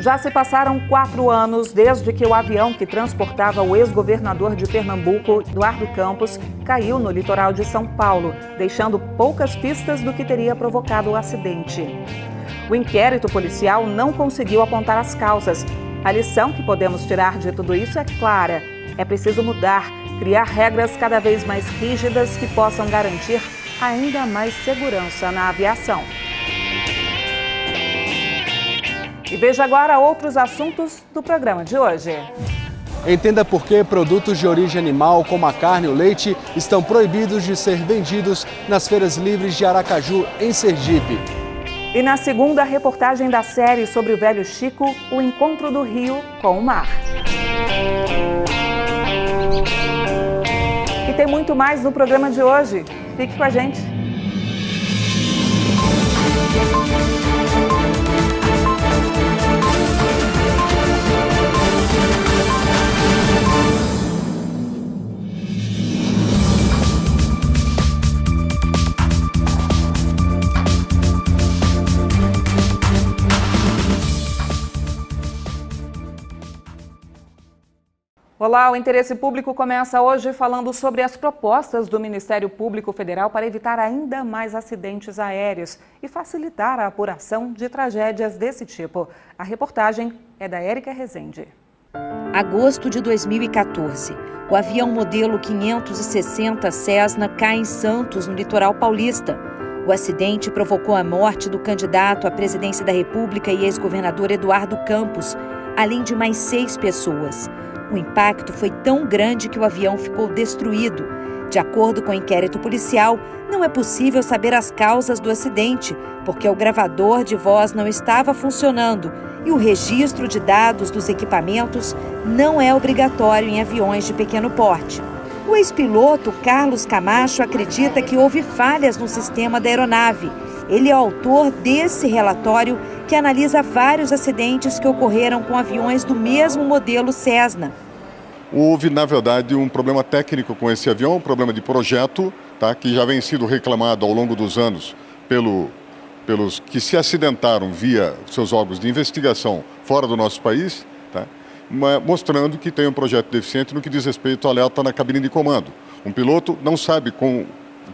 Já se passaram 4 anos desde que o avião que transportava o ex-governador de Pernambuco, Eduardo Campos, caiu no litoral de São Paulo, deixando poucas pistas do que teria provocado o acidente. O inquérito policial não conseguiu apontar as causas. A lição que podemos tirar de tudo isso é clara. É preciso mudar, criar regras cada vez mais rígidas que possam garantir ainda mais segurança na aviação. E veja agora outros assuntos do programa de hoje. Entenda por que produtos de origem animal, como a carne e o leite, estão proibidos de ser vendidos nas feiras livres de Aracaju, em Sergipe. E na segunda reportagem da série sobre o velho Chico, o encontro do rio com o mar. E tem muito mais no programa de hoje. Fique com a gente. Olá, o Interesse Público começa hoje falando sobre as propostas do Ministério Público Federal para evitar ainda mais acidentes aéreos e facilitar a apuração de tragédias desse tipo. A reportagem é da Érica Rezende. Agosto de 2014. O avião modelo 560 Cessna cai em Santos, no litoral paulista. O acidente provocou a morte do candidato à presidência da República e ex-governador Eduardo Campos, além de mais 6 pessoas. O impacto foi tão grande que o avião ficou destruído. De acordo com o inquérito policial, não é possível saber as causas do acidente, porque o gravador de voz não estava funcionando e o registro de dados dos equipamentos não é obrigatório em aviões de pequeno porte. O ex-piloto Carlos Camacho acredita que houve falhas no sistema da aeronave. Ele é autor desse relatório que analisa vários acidentes que ocorreram com aviões do mesmo modelo Cessna. Houve, na verdade, um problema técnico com esse avião, um problema de projeto, tá, que já vem sido reclamado ao longo dos anos pelos que se acidentaram via seus órgãos de investigação fora do nosso país, tá, mostrando que tem um projeto deficiente no que diz respeito ao alerta na cabine de comando. Um piloto não sabe o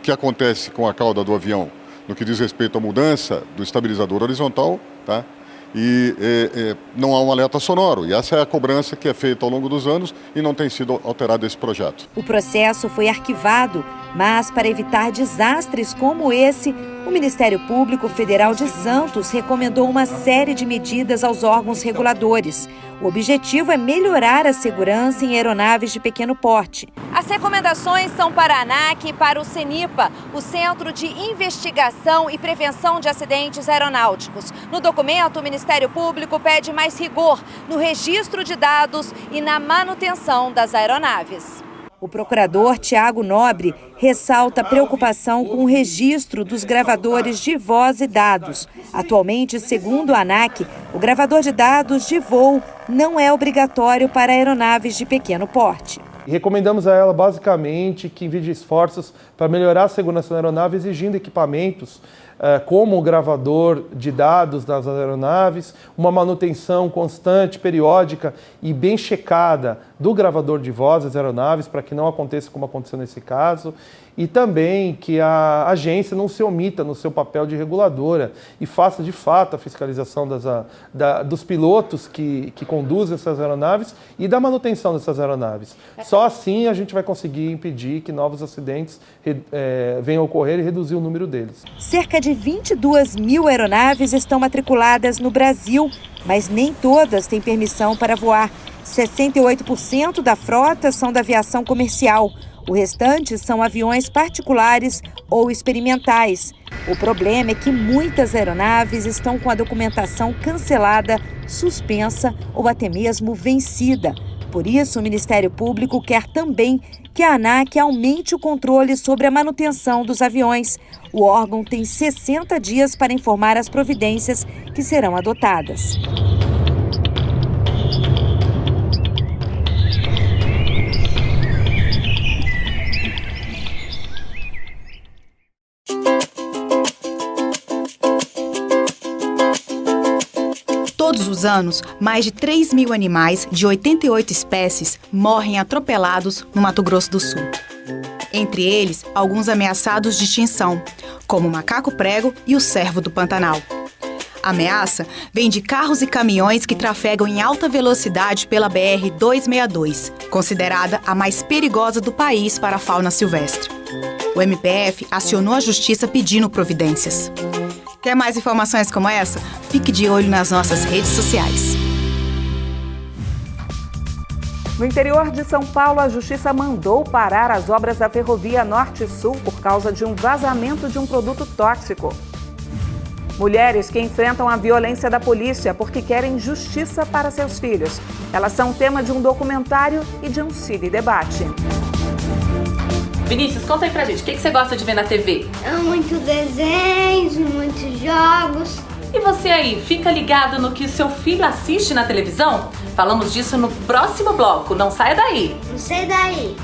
que acontece com a cauda do avião no que diz respeito à mudança do estabilizador horizontal, tá? E não há um alerta sonoro. E essa é a cobrança que é feita ao longo dos anos e não tem sido alterado esse projeto. O processo foi arquivado, mas para evitar desastres como esse, o Ministério Público Federal de Santos recomendou uma série de medidas aos órgãos reguladores. O objetivo é melhorar a segurança em aeronaves de pequeno porte. As recomendações são para a ANAC e para o CENIPA, o Centro de Investigação e Prevenção de Acidentes Aeronáuticos. No documento, o Ministério Público pede mais rigor no registro de dados e na manutenção das aeronaves. O procurador Tiago Nobre ressalta a preocupação com o registro dos gravadores de voz e dados. Atualmente, segundo a ANAC, o gravador de dados de voo não é obrigatório para aeronaves de pequeno porte. Recomendamos a ela, basicamente, que envie esforços para melhorar a segurança da aeronave, exigindo equipamentos como o gravador de dados das aeronaves, uma manutenção constante, periódica e bem checada do gravador de voz das aeronaves, para que não aconteça como aconteceu nesse caso, e também que a agência não se omita no seu papel de reguladora e faça de fato a fiscalização dos pilotos que conduzem essas aeronaves e da manutenção dessas aeronaves. Só assim a gente vai conseguir impedir que novos acidentes venham a ocorrer e reduzir o número deles. Cerca de 22 mil aeronaves estão matriculadas no Brasil, mas nem todas têm permissão para voar. 68% da frota são da aviação comercial. O restante são aviões particulares ou experimentais. O problema é que muitas aeronaves estão com a documentação cancelada, suspensa ou até mesmo vencida. Por isso, o Ministério Público quer também que a ANAC aumente o controle sobre a manutenção dos aviões. O órgão tem 60 dias para informar as providências que serão adotadas. Todos Todos os anos, mais de 3 mil animais de 88 espécies morrem atropelados no Mato Grosso do Sul. Entre eles, alguns ameaçados de extinção, como o macaco-prego e o cervo do Pantanal. A ameaça vem de carros e caminhões que trafegam em alta velocidade pela BR-262, considerada a mais perigosa do país para a fauna silvestre. O MPF acionou a justiça pedindo providências. Quer mais informações como essa? Fique de olho nas nossas redes sociais. No interior de São Paulo, a Justiça mandou parar as obras da Ferrovia Norte-Sul por causa de um vazamento de um produto tóxico. Mulheres que enfrentam a violência da polícia porque querem justiça para seus filhos. Elas são tema de um documentário e de um cine debate. Vinícius, conta aí pra gente, o que você gosta de ver na TV? Muito desenhos, muitos jogos. E você aí, fica ligado no que seu filho assiste na televisão? Falamos disso no próximo bloco, não saia daí! Não sai daí!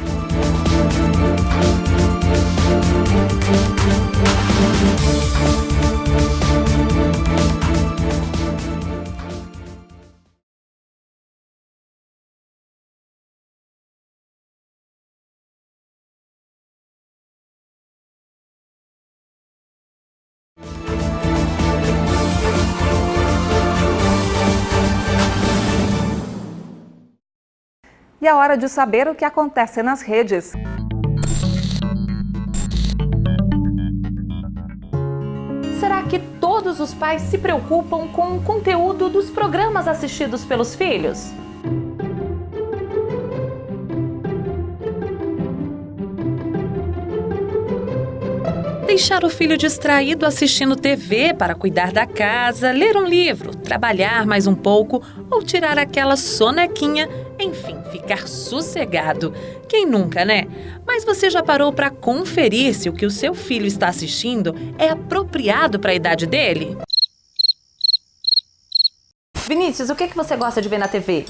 E é hora de saber o que acontece nas redes. Será que todos os pais se preocupam com o conteúdo dos programas assistidos pelos filhos? Deixar o filho distraído assistindo TV para cuidar da casa, ler um livro, trabalhar mais um pouco ou tirar aquela sonequinha, enfim, ficar sossegado. Quem nunca, né? Mas você já parou para conferir se o que o seu filho está assistindo é apropriado para a idade dele? Vinícius, o que você gosta de ver na TV?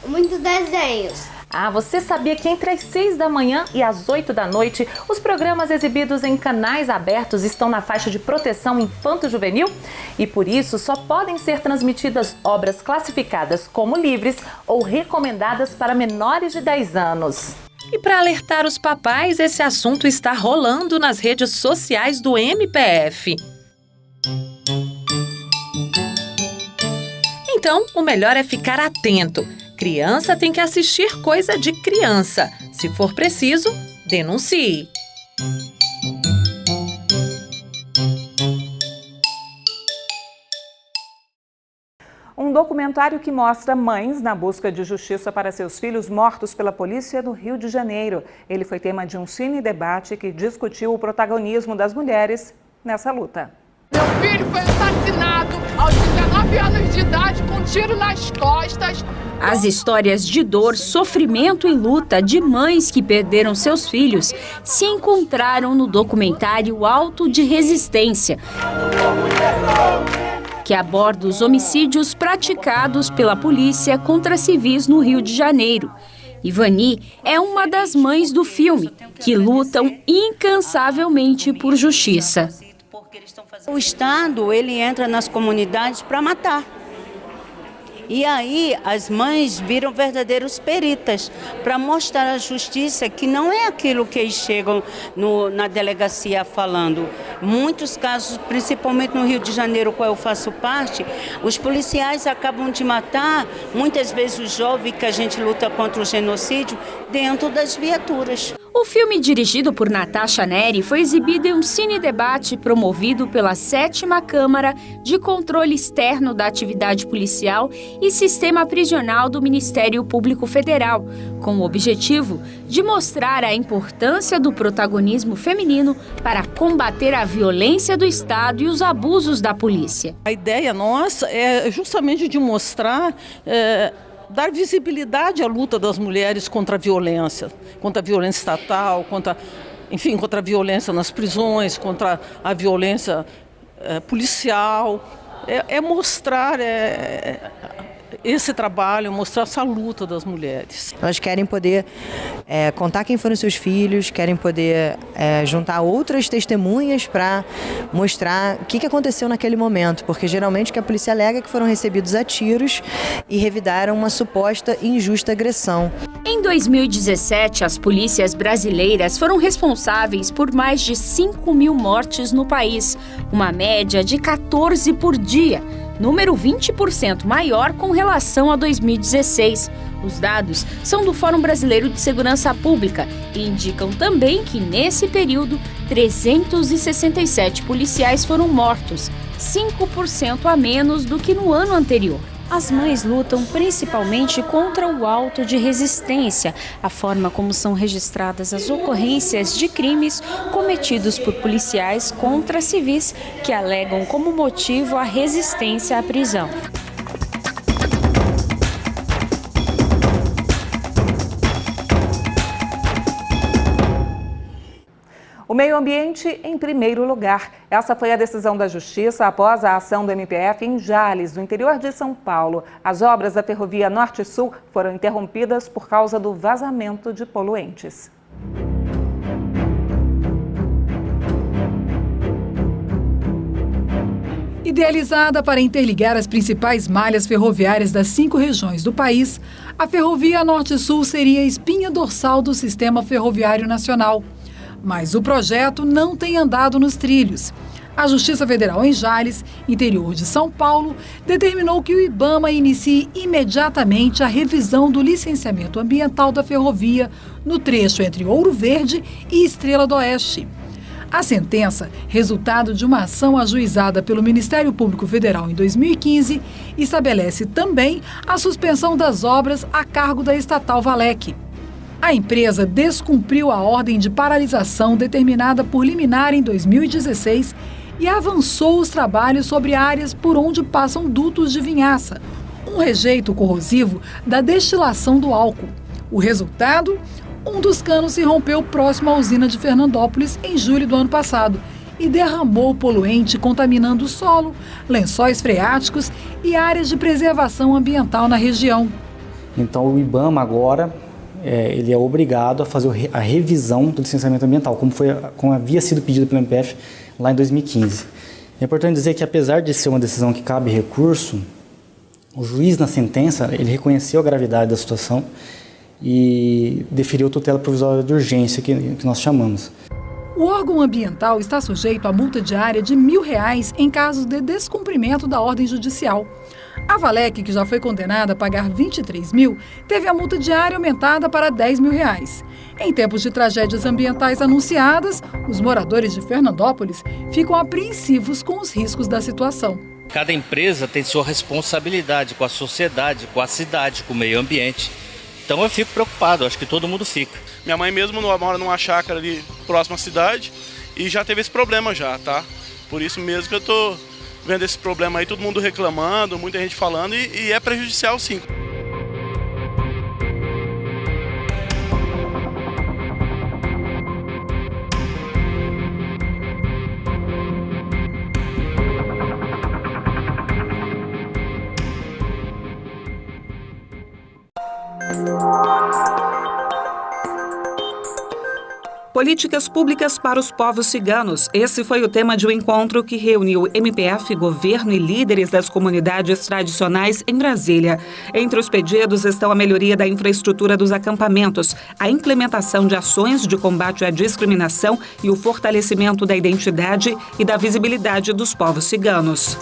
Muitos desenhos. Ah, você sabia que entre as 6 da manhã e as 8 da noite, os programas exibidos em canais abertos estão na faixa de proteção infanto-juvenil? E por isso só podem ser transmitidas obras classificadas como livres ou recomendadas para menores de 10 anos. E para alertar os papais, esse assunto está rolando nas redes sociais do MPF. Então, o melhor é ficar atento. Criança tem que assistir coisa de criança. Se for preciso, denuncie. Um documentário que mostra mães na busca de justiça para seus filhos mortos pela polícia no Rio de Janeiro. Ele foi tema de um cine debate que discutiu o protagonismo das mulheres nessa luta. Meu filho foi assassinado aos 19 anos de idade com um tiro nas costas. As histórias de dor, sofrimento e luta de mães que perderam seus filhos se encontraram no documentário Auto de Resistência, que aborda os homicídios praticados pela polícia contra civis no Rio de Janeiro. Ivani é uma das mães do filme, que lutam incansavelmente por justiça. O Estado, ele entra nas comunidades para matar. E aí as mães viram verdadeiros peritas para mostrar à justiça que não é aquilo que eles chegam na delegacia falando. Muitos casos, principalmente no Rio de Janeiro, qual eu faço parte, os policiais acabam de matar, muitas vezes o jovem que a gente luta contra o genocídio, dentro das viaturas. O filme, dirigido por Natasha Neri, foi exibido em um cine-debate promovido pela 7ª Câmara de Controle Externo da Atividade Policial e Sistema Prisional do Ministério Público Federal, com o objetivo de mostrar a importância do protagonismo feminino para combater a violência do Estado e os abusos da polícia. A ideia nossa é justamente de mostrar... dar visibilidade à luta das mulheres contra a violência estatal, contra a violência nas prisões, contra a violência policial. É mostrar esse trabalho, mostrar essa luta das mulheres. Elas querem poder contar quem foram seus filhos, querem poder juntar outras testemunhas para mostrar o que aconteceu naquele momento, porque geralmente o que a polícia alega é que foram recebidos a tiros e revidaram uma suposta injusta agressão. Em 2017, as polícias brasileiras foram responsáveis por mais de 5.000 mortes no país, uma média de 14 por dia, número 20% maior com relação a 2016. Os dados são do Fórum Brasileiro de Segurança Pública e indicam também que, nesse período, 367 policiais foram mortos, 5% a menos do que no ano anterior. As mães lutam principalmente contra o auto de resistência, a forma como são registradas as ocorrências de crimes cometidos por policiais contra civis que alegam como motivo a resistência à prisão. O meio ambiente em primeiro lugar. Essa foi a decisão da Justiça após a ação do MPF em Jales, no interior de São Paulo. As obras da ferrovia Norte-Sul foram interrompidas por causa do vazamento de poluentes. Idealizada para interligar as principais malhas ferroviárias das 5 regiões do país, a ferrovia Norte-Sul seria a espinha dorsal do sistema ferroviário nacional. Mas o projeto não tem andado nos trilhos. A Justiça Federal em Jales, interior de São Paulo, determinou que o IBAMA inicie imediatamente a revisão do licenciamento ambiental da ferrovia no trecho entre Ouro Verde e Estrela do Oeste. A sentença, resultado de uma ação ajuizada pelo Ministério Público Federal em 2015, estabelece também a suspensão das obras a cargo da estatal Valec. A empresa descumpriu a ordem de paralisação determinada por liminar em 2016 e avançou os trabalhos sobre áreas por onde passam dutos de vinhaça, um rejeito corrosivo da destilação do álcool. O resultado? Um dos canos se rompeu próximo à usina de Fernandópolis em julho do ano passado e derramou poluente contaminando o solo, lençóis freáticos e áreas de preservação ambiental na região. Então o IBAMA agora ele é obrigado a fazer a revisão do licenciamento ambiental, como havia sido pedido pelo MPF lá em 2015. É importante dizer que, apesar de ser uma decisão que cabe recurso, o juiz, na sentença, ele reconheceu a gravidade da situação e deferiu tutela provisória de urgência, que nós chamamos. O órgão ambiental está sujeito a multa diária de R$1.000 em casos de descumprimento da ordem judicial. A Valec, que já foi condenada a pagar R$23 mil, teve a multa diária aumentada para R$10.000. Em tempos de tragédias ambientais anunciadas, os moradores de Fernandópolis ficam apreensivos com os riscos da situação. Cada empresa tem sua responsabilidade com a sociedade, com a cidade, com o meio ambiente. Então eu fico preocupado, acho que todo mundo fica. Minha mãe mesmo mora numa chácara ali próxima à cidade e já teve esse problema já, tá? Por isso mesmo que eu tô vendo esse problema aí, todo mundo reclamando, muita gente falando e é prejudicial sim. Políticas públicas para os povos ciganos. Esse foi o tema de um encontro que reuniu MPF, governo e líderes das comunidades tradicionais em Brasília. Entre os pedidos estão a melhoria da infraestrutura dos acampamentos, a implementação de ações de combate à discriminação e o fortalecimento da identidade e da visibilidade dos povos ciganos.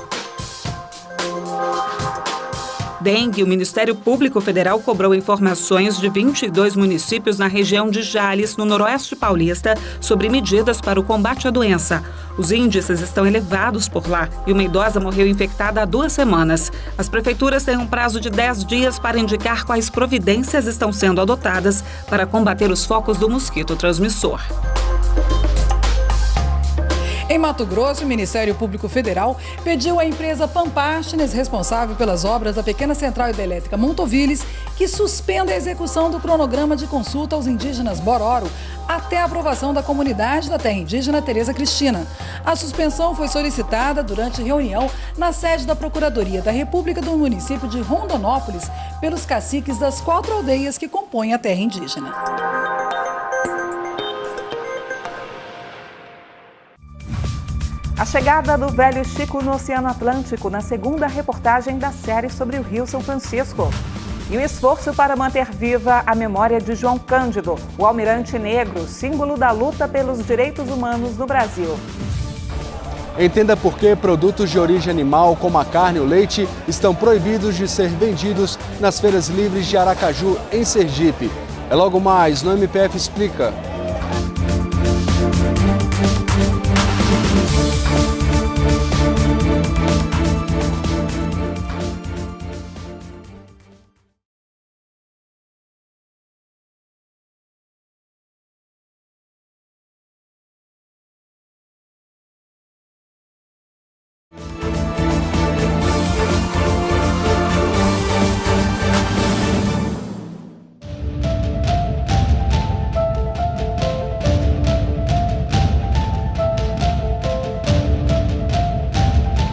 Dengue, o Ministério Público Federal cobrou informações de 22 municípios na região de Jales, no Noroeste Paulista, sobre medidas para o combate à doença. Os índices estão elevados por lá e uma idosa morreu infectada há 2 semanas. As prefeituras têm um prazo de 10 dias para indicar quais providências estão sendo adotadas para combater os focos do mosquito transmissor. Em Mato Grosso, o Ministério Público Federal pediu à empresa Pampastnes, responsável pelas obras da pequena central hidrelétrica Montoviles, que suspenda a execução do cronograma de consulta aos indígenas Bororo até a aprovação da comunidade da terra indígena Tereza Cristina. A suspensão foi solicitada durante reunião na sede da Procuradoria da República do município de Rondonópolis pelos caciques das 4 aldeias que compõem a terra indígena. A chegada do Velho Chico no Oceano Atlântico na segunda reportagem da série sobre o Rio São Francisco. E o esforço para manter viva a memória de João Cândido, o almirante negro, símbolo da luta pelos direitos humanos no Brasil. Entenda por que produtos de origem animal, como a carne e o leite, estão proibidos de ser vendidos nas feiras livres de Aracaju, em Sergipe. É logo mais no MPF Explica.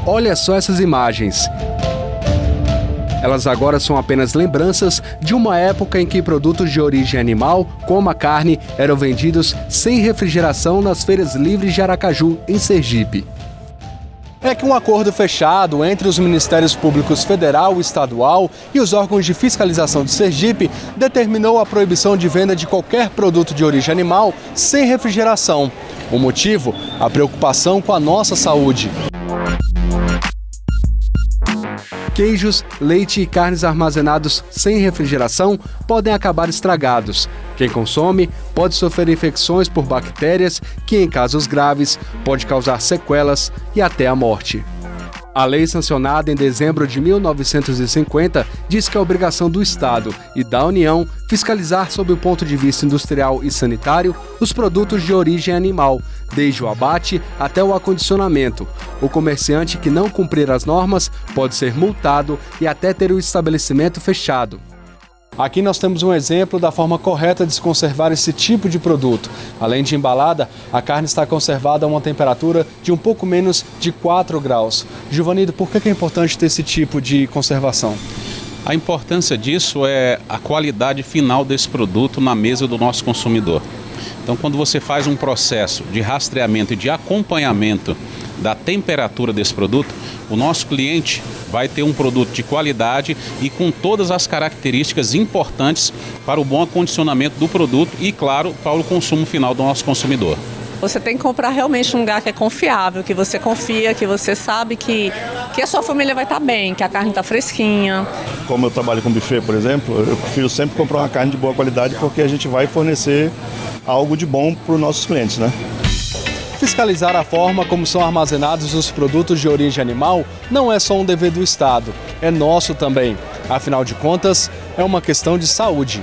Olha só essas imagens. Elas agora são apenas lembranças de uma época em que produtos de origem animal, como a carne, eram vendidos sem refrigeração nas feiras livres de Aracaju, em Sergipe. É que um acordo fechado entre os Ministérios Públicos Federal, Estadual e os órgãos de fiscalização de Sergipe determinou a proibição de venda de qualquer produto de origem animal sem refrigeração. O motivo? A preocupação com a nossa saúde. Queijos, leite e carnes armazenados sem refrigeração podem acabar estragados. Quem consome pode sofrer infecções por bactérias que, em casos graves, pode causar sequelas e até a morte. A lei sancionada em dezembro de 1950 diz que é obrigação do Estado e da União fiscalizar sob o ponto de vista industrial e sanitário os produtos de origem animal, desde o abate até o acondicionamento. O comerciante que não cumprir as normas pode ser multado e até ter o estabelecimento fechado. Aqui nós temos um exemplo da forma correta de se conservar esse tipo de produto. Além de embalada, a carne está conservada a uma temperatura de um pouco menos de 4 graus. Giovannido, por que é importante ter esse tipo de conservação? A importância disso é a qualidade final desse produto na mesa do nosso consumidor. Então, quando você faz um processo de rastreamento e de acompanhamento da temperatura desse produto, o nosso cliente vai ter um produto de qualidade e com todas as características importantes para o bom acondicionamento do produto e, claro, para o consumo final do nosso consumidor. Você tem que comprar realmente um lugar que é confiável, que você confia, que você sabe que a sua família vai estar bem, que a carne está fresquinha. Como eu trabalho com buffet, por exemplo, eu prefiro sempre comprar uma carne de boa qualidade porque a gente vai fornecer algo de bom para os nossos clientes, né? Fiscalizar a forma como são armazenados os produtos de origem animal não é só um dever do Estado, é nosso também. Afinal de contas, é uma questão de saúde.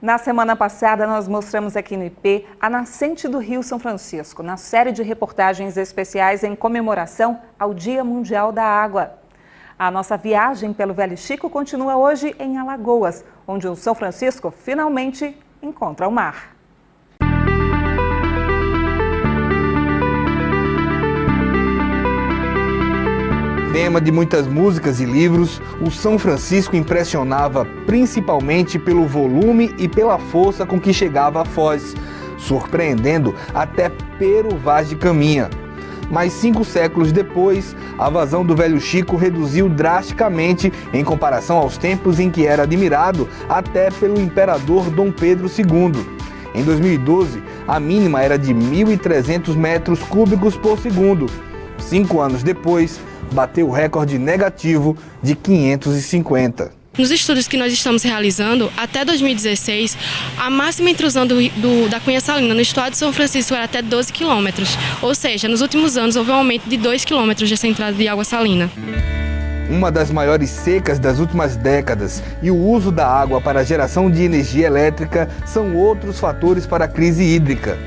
Na semana passada, nós mostramos aqui no IP a nascente do Rio São Francisco, na série de reportagens especiais em comemoração ao Dia Mundial da Água. A nossa viagem pelo Velho Chico continua hoje em Alagoas, onde o São Francisco finalmente encontra o mar. Tema de muitas músicas e livros, o São Francisco impressionava principalmente pelo volume e pela força com que chegava a Foz, surpreendendo até Pero Vaz de Caminha. Mas 5 séculos depois, a vazão do Velho Chico reduziu drasticamente em comparação aos tempos em que era admirado até pelo imperador Dom Pedro II. Em 2012, a mínima era de 1.300 metros cúbicos por segundo. 5 anos depois, bateu o recorde negativo de 550. Nos estudos que nós estamos realizando, até 2016, a máxima intrusão da cunha salina no estuário de São Francisco era até 12 quilômetros. Ou seja, nos últimos anos houve um aumento de 2 quilômetros dessa entrada de água salina. Uma das maiores secas das últimas décadas e o uso da água para a geração de energia elétrica são outros fatores para a crise hídrica.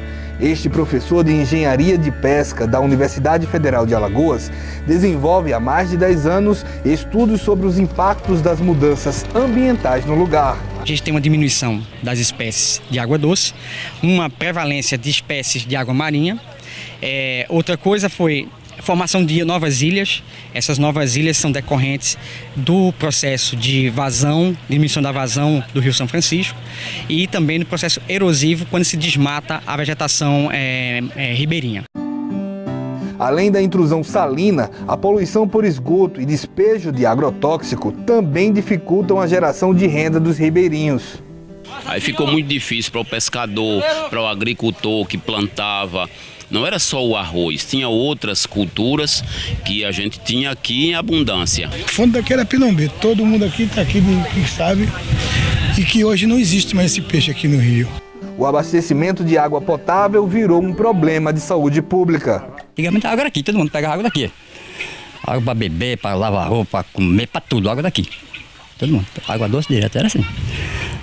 Este professor de Engenharia de Pesca da Universidade Federal de Alagoas desenvolve há mais de 10 anos estudos sobre os impactos das mudanças ambientais no lugar. A gente tem uma diminuição das espécies de água doce, uma prevalência de espécies de água marinha. Outra coisa foi a formação de novas ilhas. Essas novas ilhas são decorrentes do processo de vazão, diminuição da vazão do Rio São Francisco e também do processo erosivo quando se desmata a vegetação ribeirinha. Além da intrusão salina, a poluição por esgoto e despejo de agrotóxico também dificultam a geração de renda dos ribeirinhos. Aí ficou muito difícil para o pescador, para o agricultor que plantava. Não era só o arroz, tinha outras culturas que a gente tinha aqui em abundância. A fonte daqui era Pinombe, todo mundo aqui está aqui que sabe, e que hoje não existe mais esse peixe aqui no rio. O abastecimento de água potável virou um problema de saúde pública. Antigamente a água era aqui, todo mundo pegava água daqui. Água para beber, para lavar roupa, para comer, para tudo, água daqui. Todo mundo, água doce direto, era assim.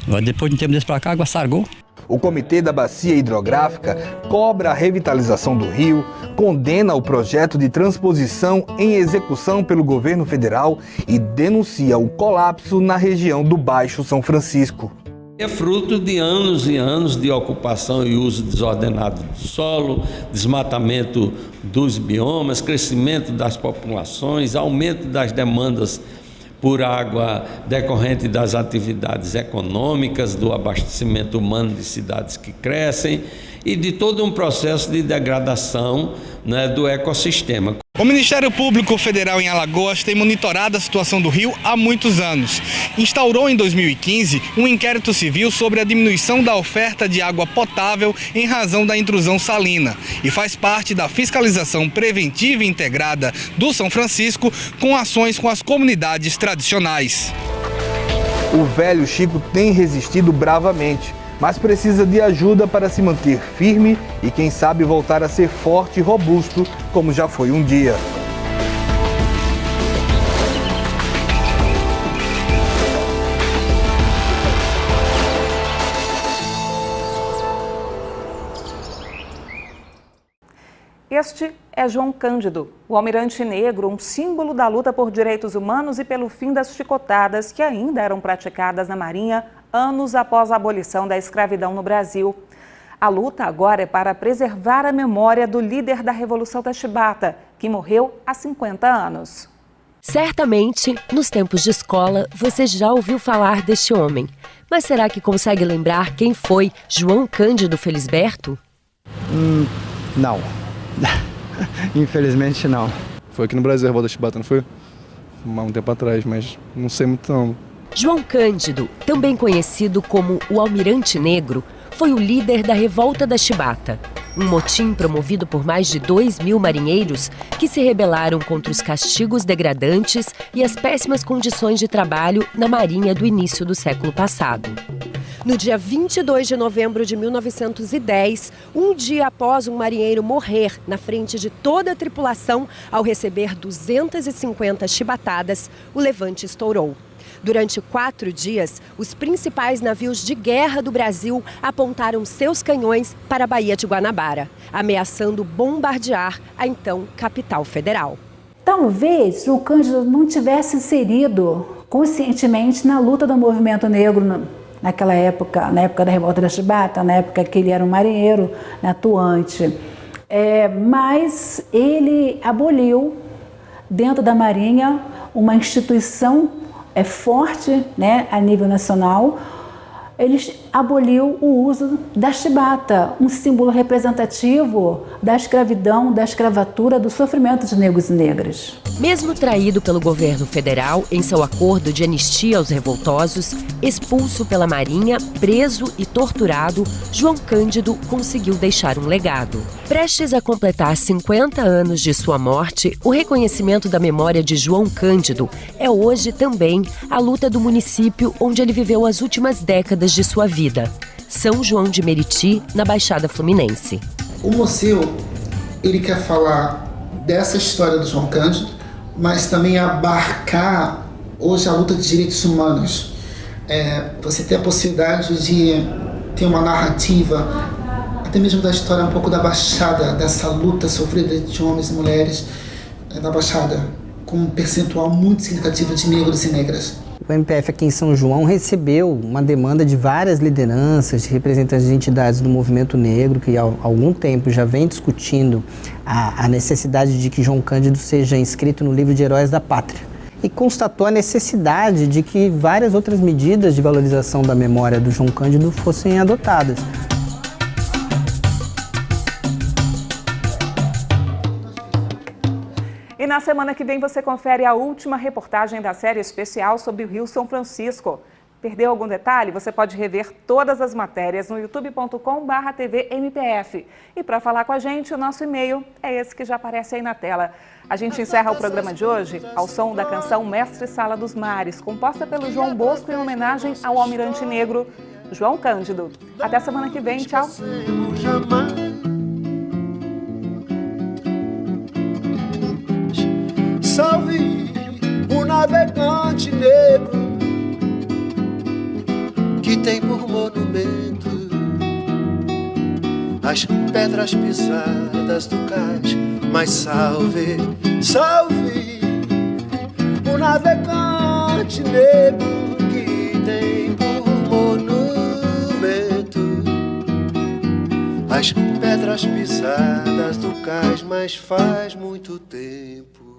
Agora depois de um tempo desse para cá, a água sargou. O Comitê da Bacia Hidrográfica cobra a revitalização do rio, condena o projeto de transposição em execução pelo governo federal e denuncia o colapso na região do Baixo São Francisco. É fruto de anos e anos de ocupação e uso desordenado do solo, desmatamento dos biomas, crescimento das populações, aumento das demandas por água decorrente das atividades econômicas, do abastecimento humano de cidades que crescem e de todo um processo de degradação, né, do ecossistema. O Ministério Público Federal em Alagoas tem monitorado a situação do rio há muitos anos. Instaurou em 2015 um inquérito civil sobre a diminuição da oferta de água potável em razão da intrusão salina e faz parte da fiscalização preventiva e integrada do São Francisco com ações com as comunidades tradicionais. O velho Chico tem resistido bravamente, mas precisa de ajuda para se manter firme e, quem sabe, voltar a ser forte e robusto, como já foi um dia. Este é João Cândido, o almirante negro, um símbolo da luta por direitos humanos e pelo fim das chicotadas que ainda eram praticadas na Marinha anos após a abolição da escravidão no Brasil. A luta agora é para preservar a memória do líder da Revolução da Chibata, que morreu há 50 anos. Certamente, nos tempos de escola, você já ouviu falar deste homem. Mas será que consegue lembrar quem foi João Cândido Felisberto? Não. Infelizmente não. Foi aqui no Brasil a Revolta da Chibata, não foi? Há um tempo atrás, mas não sei muito não. João Cândido, também conhecido como o Almirante Negro, foi o líder da Revolta da Chibata, um motim promovido por mais de 2.000 marinheiros que se rebelaram contra os castigos degradantes e as péssimas condições de trabalho na Marinha do início do século passado. No dia 22 de novembro de 1910, um dia após um marinheiro morrer na frente de toda a tripulação ao receber 250 chibatadas, o levante estourou. Durante 4 dias, os principais navios de guerra do Brasil apontaram seus canhões para a Baía de Guanabara, ameaçando bombardear a então capital federal. Talvez o Cândido não tivesse inserido conscientemente na luta do movimento negro naquela época, na época da Revolta da Chibata, na época que ele era um marinheiro atuante. Mas ele aboliu, dentro da Marinha, uma instituição forte, né, a nível nacional, ele aboliu o uso da chibata, um símbolo representativo da escravidão, da escravatura, do sofrimento de negros e negras. Mesmo traído pelo governo federal em seu acordo de anistia aos revoltosos, expulso pela Marinha, preso e torturado, João Cândido conseguiu deixar um legado. Prestes a completar 50 anos de sua morte, o reconhecimento da memória de João Cândido é hoje também a luta do município onde ele viveu as últimas décadas de sua vida, São João de Meriti, na Baixada Fluminense. O museu, ele quer falar dessa história do João Cândido, mas também abarcar hoje a luta de direitos humanos. Você ter a possibilidade de ter uma narrativa, até mesmo da história um pouco da Baixada, dessa luta sofrida de homens e mulheres da Baixada, com um percentual muito significativo de negros e negras. O MPF aqui em São João recebeu uma demanda de várias lideranças, de representantes de entidades do movimento negro, que há algum tempo já vem discutindo a necessidade de que João Cândido seja inscrito no livro de Heróis da Pátria. E constatou a necessidade de que várias outras medidas de valorização da memória do João Cândido fossem adotadas. E na semana que vem você confere a última reportagem da série especial sobre o Rio São Francisco. Perdeu algum detalhe? Você pode rever todas as matérias no youtube.com/tvmpf. E para falar com a gente, o nosso e-mail é esse que já aparece aí na tela. A gente encerra o programa de hoje ao som da canção Mestre Sala dos Mares, composta pelo João Bosco em homenagem ao almirante negro João Cândido. Até semana que vem, tchau! Salve o navegante negro que tem por monumento as pedras pisadas do cais. Mas salve, salve o navegante negro que tem por monumento as pedras pisadas do cais. Mas faz muito tempo